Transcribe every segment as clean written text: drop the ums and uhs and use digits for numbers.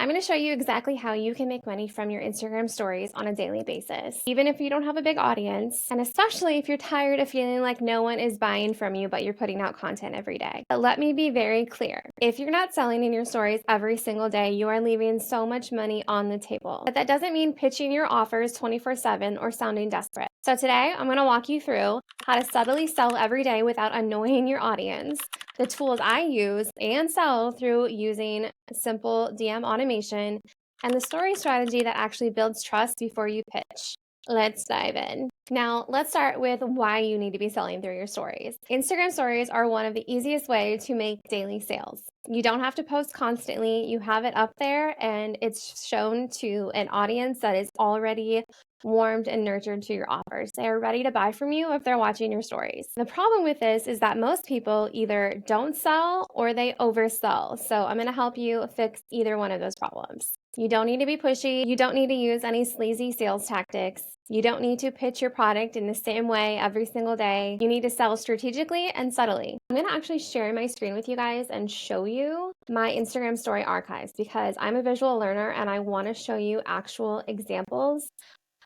I'm going to show you exactly how you can make money from your Instagram stories on a daily basis, even if you don't have a big audience, and especially if you're tired of feeling like no one is buying from you, but you're putting out content every day. But let me be very clear. If you're not selling in your stories every single day, you are leaving so much money on the table. But that doesn't mean pitching your offers 24/7 or sounding desperate. So today I'm going to walk you through how to subtly sell every day without annoying your audience, the tools I use and sell through using simple DM automation, and the story strategy that actually builds trust before you pitch. Let's dive in. Now, let's start with why you need to be selling through your stories. Instagram stories are one of the easiest ways to make daily sales. You don't have to post constantly. You have it up there and it's shown to an audience that is already warmed and nurtured to your offers. They are ready to buy from you if they're watching your stories. The problem with this is that most people either don't sell or they oversell. So I'm going to help you fix either one of those problems. You don't need to be pushy. You don't need to use any sleazy sales tactics. You don't need to pitch your product in the same way every single day. You need to sell strategically and subtly. I'm going to actually share my screen with you guys and show you my Instagram story archives because I'm a visual learner and I want to show you actual examples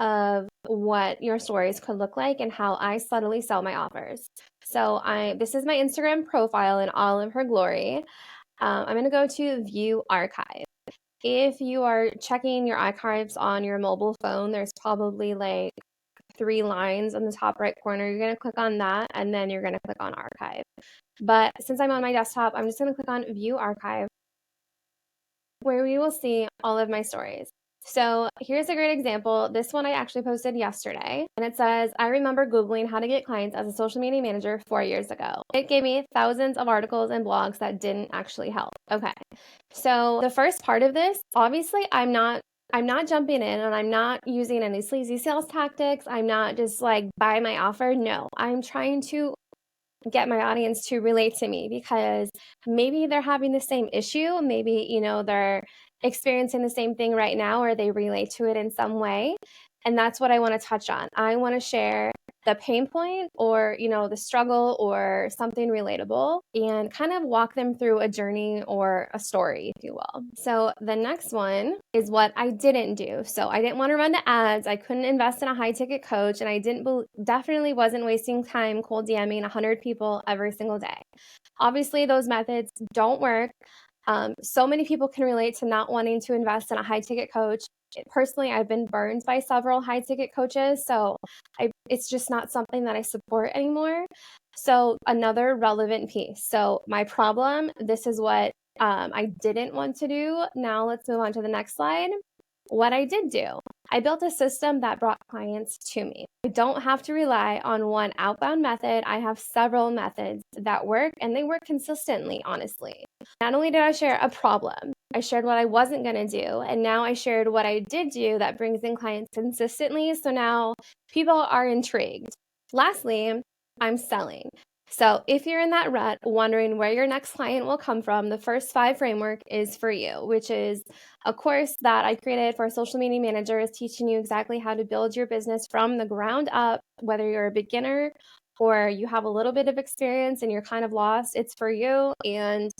of what your stories could look like and how I subtly sell my offers. So this is my Instagram profile in all of her glory. I'm going to go to view archive. If you are checking your archives on your mobile phone, there's probably like 3 lines on the top right corner. You're going to click on that and then you're going to click on archive. But since I'm on my desktop, I'm just going to click on view archive where we will see all of my stories. So here's a great example. This one I actually posted yesterday, and it says, I remember Googling how to get clients as a social media manager 4 years ago. It gave me thousands of articles and blogs that didn't actually help. Okay. So the first part of this, obviously I'm not jumping in and I'm not using any sleazy sales tactics. I'm not just like buy my offer. No, I'm trying to get my audience to relate to me because maybe they're having the same issue. Maybe, they're experiencing the same thing right now or they relate to it in some way. And that's what I want to touch on. I want to share the pain point or, the struggle or something relatable and kind of walk them through a journey or a story, if you will. So the next one is what I didn't do. So I didn't want to run the ads. I couldn't invest in a high ticket coach and I definitely wasn't wasting time cold DMing 100 people every single day. Obviously, those methods don't work. So many people can relate to not wanting to invest in a high ticket coach. Personally, I've been burned by several high ticket coaches, so it's just not something that I support anymore. So another relevant piece. So my problem, this is what I didn't want to do. Now let's move on to the next slide. What I did do, I built a system that brought clients to me. I don't have to rely on one outbound method. I have several methods that work and they work consistently, honestly. Not only did I share a problem, I shared what I wasn't going to do. And now I shared what I did do that brings in clients consistently. So now people are intrigued. Lastly, I'm selling. So if you're in that rut, wondering where your next client will come from, the first 5 framework is for you, which is a course that I created for social media managers, teaching you exactly how to build your business from the ground up, whether you're a beginner or you have a little bit of experience and you're kind of lost, it's for you. And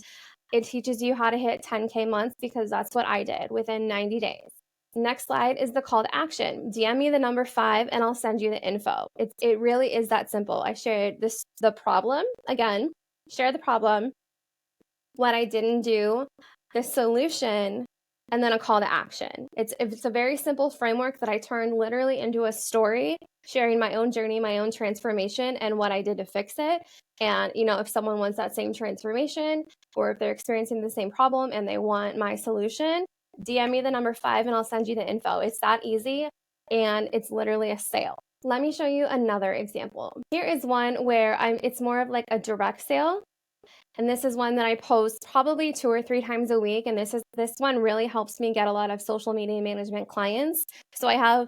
it teaches you how to hit 10K months because that's what I did within 90 days. Next slide is the call to action. DM me the number 5 and I'll send you the info. It really is that simple. I shared the problem, again, share the problem, what I didn't do, the solution, and then a call to action. It's a very simple framework that I turned literally into a story, sharing my own journey, my own transformation, and what I did to fix it. And, if someone wants that same transformation or if they're experiencing the same problem and they want my solution, DM me the number 5 and I'll send you the info. It's that easy and it's literally a sale. Let me show you another example. Here is one where it's more of like a direct sale. And this is one that I post probably 2 or 3 times a week. And this one really helps me get a lot of social media management clients. So I have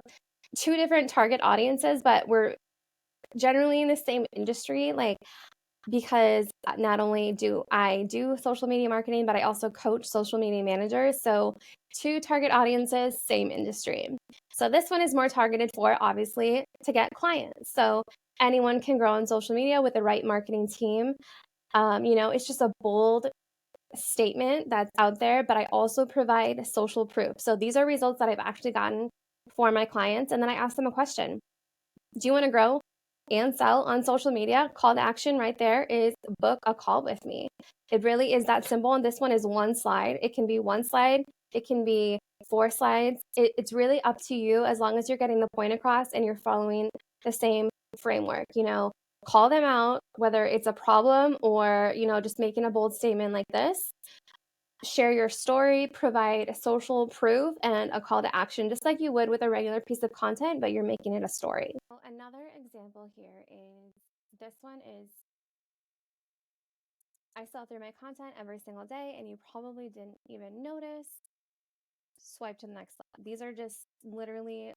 2 different target audiences, but we're generally in the same industry, because not only do I do social media marketing, but I also coach social media managers. So 2 target audiences, same industry. So this one is more targeted for, obviously, to get clients. So anyone can grow on social media with the right marketing team. It's just a bold statement that's out there, but I also provide social proof. So these are results that I've actually gotten for my clients. And then I ask them a question. Do you want to grow and sell on social media? Call to action right there is book a call with me. It really is that simple. And this one is one slide. It can be one slide. It can be 4 slides. It's really up to you, as long as you're getting the point across and you're following the same framework. Call them out, whether it's a problem or, just making a bold statement like this. Share your story, provide social proof, and a call to action, just like you would with a regular piece of content, but you're making it a story. Another example here is, this one is, I sell through my content every single day, and you probably didn't even notice. Swipe to the next slide. These are just literally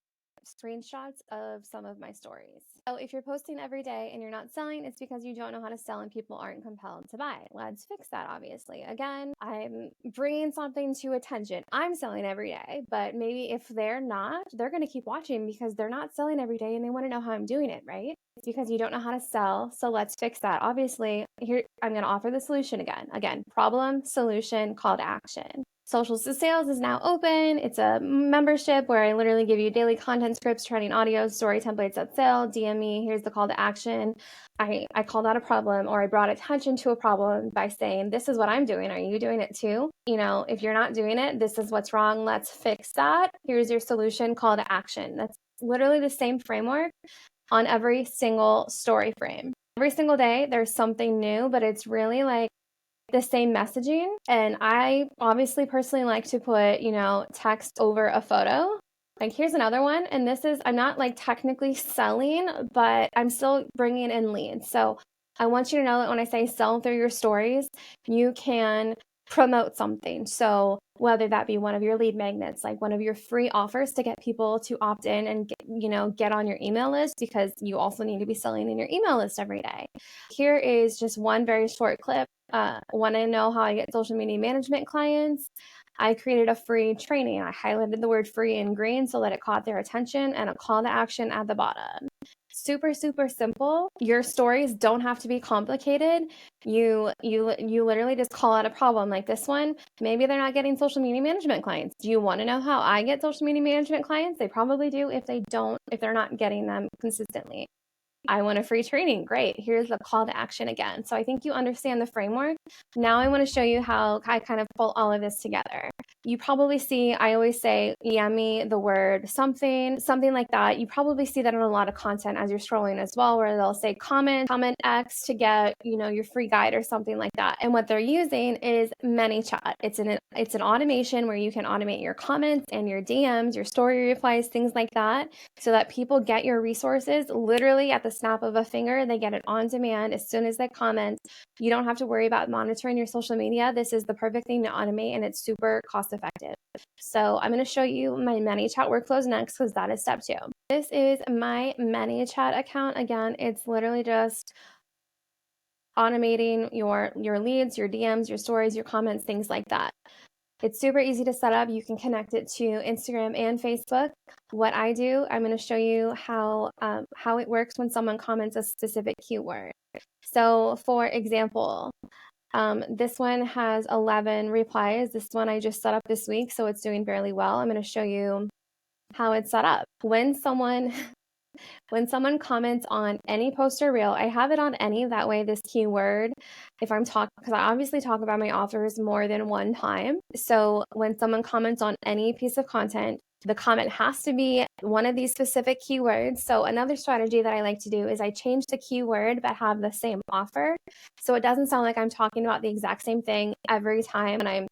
screenshots of some of my stories. So if you're posting every day and you're not selling, it's because you don't know how to sell and people aren't compelled to buy. Let's fix that, obviously. Again, I'm bringing something to attention. I'm selling every day, but maybe if they're not, they're going to keep watching because they're not selling every day and they want to know how I'm doing it, right? It's because you don't know how to sell. So let's fix that. Obviously, here I'm going to offer the solution again. Again, problem, solution, call to action. Socials to Sales is now open. It's a membership where I literally give you daily content scripts, training audios, story templates that sell. DM me. Here's the call to action. I called out a problem, or I brought attention to a problem by saying, this is what I'm doing. Are you doing it too? If you're not doing it, this is what's wrong. Let's fix that. Here's your solution, call to action. That's literally the same framework on every single story frame. Every single day, there's something new, but it's really like the same messaging. And I obviously personally like to put, text over a photo. Like, here's another one. And this is, I'm not like technically selling, but I'm still bringing in leads. So I want you to know that when I say sell through your stories, you can promote something. So whether that be one of your lead magnets, like one of your free offers to get people to opt in and get on your email list, because you also need to be selling in your email list every day. Here is just one very short clip. Want to know how I get social media management clients? I created a free training. I highlighted the word free in green so that it caught their attention, and a call to action at the bottom. Super, super simple. Your stories don't have to be complicated. You literally just call out a problem like this one. Maybe they're not getting social media management clients. Do you want to know how I get social media management clients? They probably do if they're not getting them consistently. I want a free training. Great. Here's the call to action again. So I think you understand the framework. Now I want to show you how I kind of pull all of this together. You probably see, I always say, DM me the word something like that. You probably see that in a lot of content as you're scrolling as well, where they'll say comment X to get, your free guide or something like that. And what they're using is Manychat. It's an automation where you can automate your comments and your DMs, your story replies, things like that, so that people get your resources literally at the snap of a finger. They get it on demand as soon as they comment. You don't have to worry about monitoring your social media. This is the perfect thing to automate, and it's super cost effective. So I'm going to show you my Manychat workflows next, because that is step 2. This is my Manychat account. Again, it's literally just automating your leads, your DMs, your stories, your comments, things like that. It's super easy to set up. You can connect it to Instagram and Facebook. What I do, I'm going to show you how it works when someone comments a specific keyword. So for example, this one has 11 replies. This one I just set up this week, so it's doing fairly well. I'm going to show you how it's set up. When someone comments on any post or reel, I have it on any, that way this keyword, if I'm talking, because I obviously talk about my offers more than one time. So when someone comments on any piece of content, the comment has to be one of these specific keywords. So another strategy that I like to do is I change the keyword but have the same offer. So it doesn't sound like I'm talking about the exact same thing every time when I'm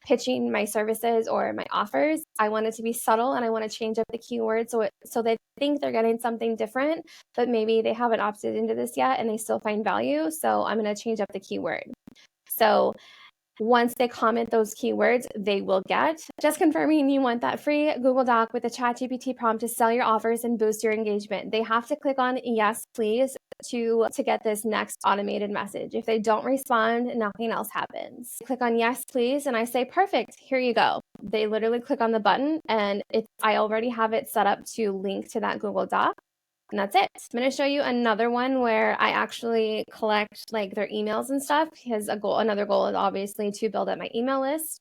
pitching my services or my offers. I want it to be subtle, and I want to change up the keyword so they think they're getting something different, but maybe they haven't opted into this yet and they still find value. So I'm going to change up the keyword. So once they comment those keywords, they will get. Just confirming you want that free Google Doc with a ChatGPT prompt to sell your offers and boost your engagement. They have to click on yes, please, to get this next automated message. If they don't respond, nothing else happens. Click on yes, please, and I say, perfect, here you go. They literally click on the button, and I already have it set up to link to that Google Doc. And that's it. I'm going to show you another one where I actually collect like their emails and stuff, because another goal is obviously to build up my email list.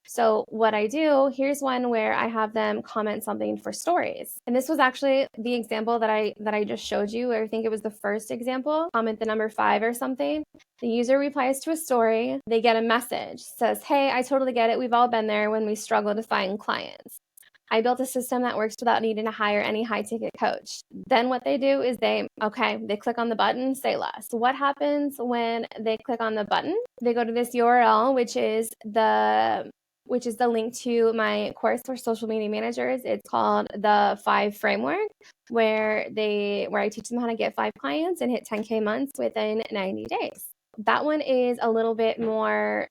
So what I do, here's one where I have them comment something for stories. And this was actually the example that I just showed you. I think it was the first example. Comment the number 5 or something. The user replies to a story. They get a message. Says, hey, I totally get it. We've all been there when we struggle to find clients. I built a system that works without needing to hire any high ticket coach. Then what they do is they click on the button, say less. What happens when they click on the button? They go to this URL, which is the link to my course for social media managers. It's called the 5 Framework, where I teach them how to get 5 clients and hit 10K months within 90 days. That one is a little bit more,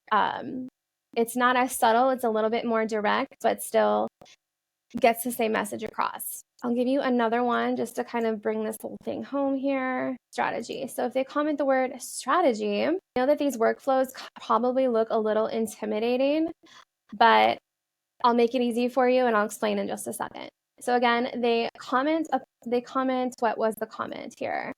it's not as subtle. It's a little bit more direct, but still gets the same message across. I'll give you another one just to kind of bring this whole thing home here. Strategy. So if they comment the word strategy, I know that these workflows probably look a little intimidating, but I'll make it easy for you and I'll explain in just a second. So again, they comment, what was the comment here?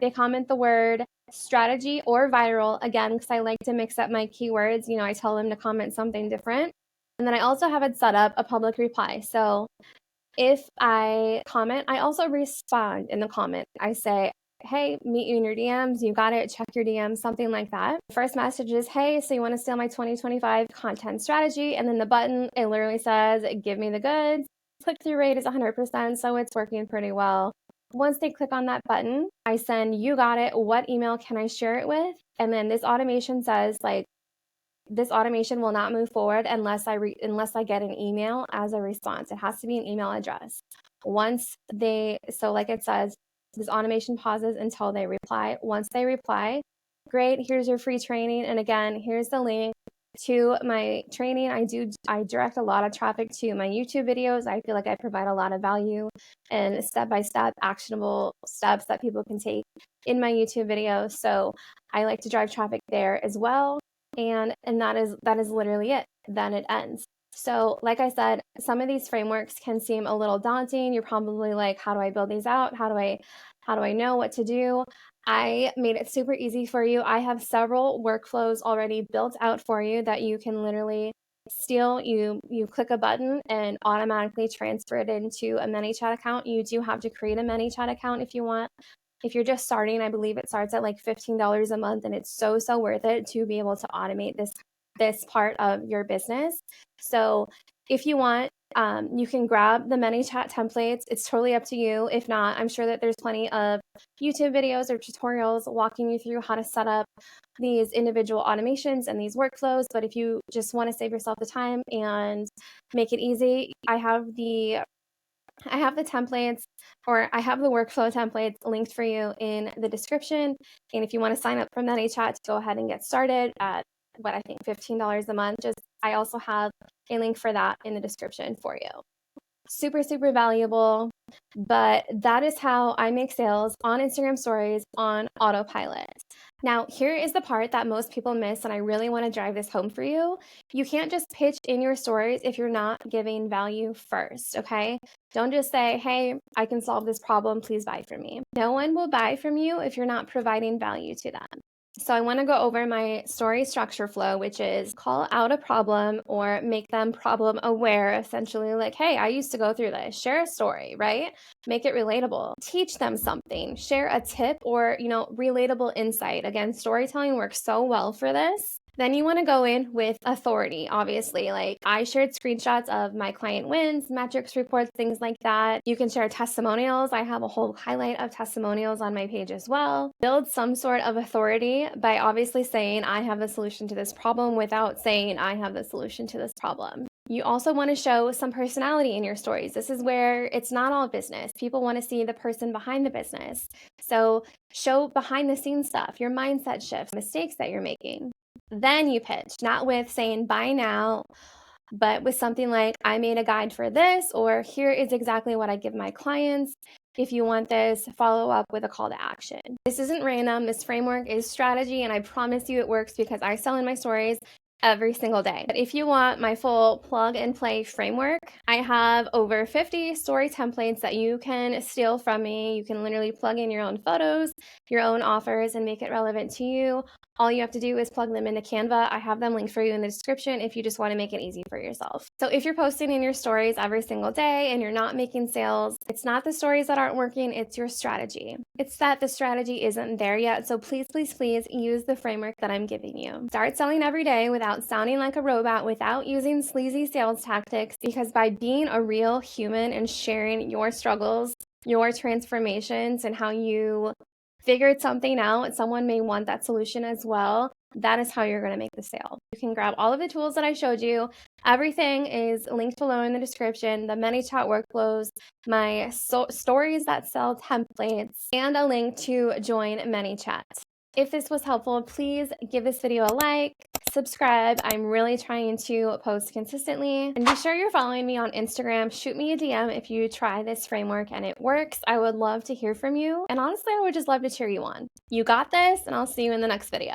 They comment the word strategy or viral, again, because I like to mix up my keywords. I tell them to comment something different. And then I also have it set up a public reply. So if I comment, I also respond in the comment. I say, hey, meet you in your DMs. You got it. Check your DMs, something like that. First message is, hey, so you want to steal my 2025 content strategy? And then the button, it literally says, give me the goods. Click-through rate is 100%, so it's working pretty well. Once they click on that button, I send, you got it. What email can I share it with? And then this automation says, like, this automation will not move forward unless I get an email as a response. It has to be an email address. Like it says, this automation pauses until they reply. Once they reply, great, here's your free training. And again, here's the link to my training. I direct a lot of traffic to my YouTube videos. I feel like I provide a lot of value and step-by-step actionable steps that people can take in my YouTube videos. So I like to drive traffic there as well. And that is literally it. Then it ends. So like I said, some of these frameworks can seem a little daunting. You're probably like, how do I build these out? How do I know what to do? I made it super easy for you. I have several workflows already built out for you that you can literally steal. You click a button and automatically transfer it into a Manychat account. You do have to create a Manychat account if you want. If you're just starting, I believe it starts at like $15 a month, and it's so worth it to be able to automate this part of your business. So if you want, you can grab the Manychat templates. It's totally up to you. If not, I'm sure that there's plenty of YouTube videos or tutorials walking you through how to set up these individual automations and these workflows. But if you just want to save yourself the time and make it easy, I have the templates, or I have the workflow templates linked for you in the description. And if you want to sign up for Manychat to go ahead and get started at what I think $15 a month, I also have a link for that in the description for you. Super valuable, but that is how I make sales on Instagram stories on autopilot. Now, here is the part that most people miss, and I really want to drive this home for you. You can't just pitch in your stories if you're not giving value first, okay? Don't just say, hey, I can solve this problem, please buy from me. No one will buy from you if you're not providing value to them. So I want to go over my story structure flow, which is call out a problem or make them problem aware, essentially like, hey, I used to go through this. Share a story, right? Make it relatable. Teach them something. Share a tip or, relatable insight. Again, storytelling works so well for this. Then you want to go in with authority, obviously. Like I shared screenshots of my client wins, metrics reports, things like that. You can share testimonials. I have a whole highlight of testimonials on my page as well. Build some sort of authority by obviously saying I have the solution to this problem without saying I have the solution to this problem. You also want to show some personality in your stories. This is where it's not all business. People want to see the person behind the business. So show behind the scenes stuff, your mindset shifts, mistakes that you're making. Then you pitch, not with saying buy now, but with something like I made a guide for this, or here is exactly what I give my clients. If you want this, follow up with a call to action. This isn't random. This framework is strategy, and I promise you it works because I sell in my stories every single day. But if you want my full plug and play framework, I have over 50 story templates that you can steal from me. You can literally plug in your own photos, your own offers, and make it relevant to you. All you have to do is plug them into Canva. I have them linked for you in the description if you just want to make it easy for yourself. So if you're posting in your stories every single day and you're not making sales, it's not the stories that aren't working, it's your strategy. It's that the strategy isn't there yet. So please, please, please use the framework that I'm giving you. Start selling every day without sounding like a robot, without using sleazy sales tactics, because by being a real human and sharing your struggles, your transformations, and how you figured something out, someone may want that solution as well. That is how you're going to make the sale. You can grab all of the tools that I showed you. Everything is linked below in the description. The Manychat workflows, my stories that sell templates, and a link to join Manychat. If this was helpful, please give this video a like, subscribe. I'm really trying to post consistently, and be sure you're following me on Instagram. Shoot me a DM if you try this framework and it works. I would love to hear from you, and honestly, I would just love to cheer you on. You got this, and I'll see you in the next video.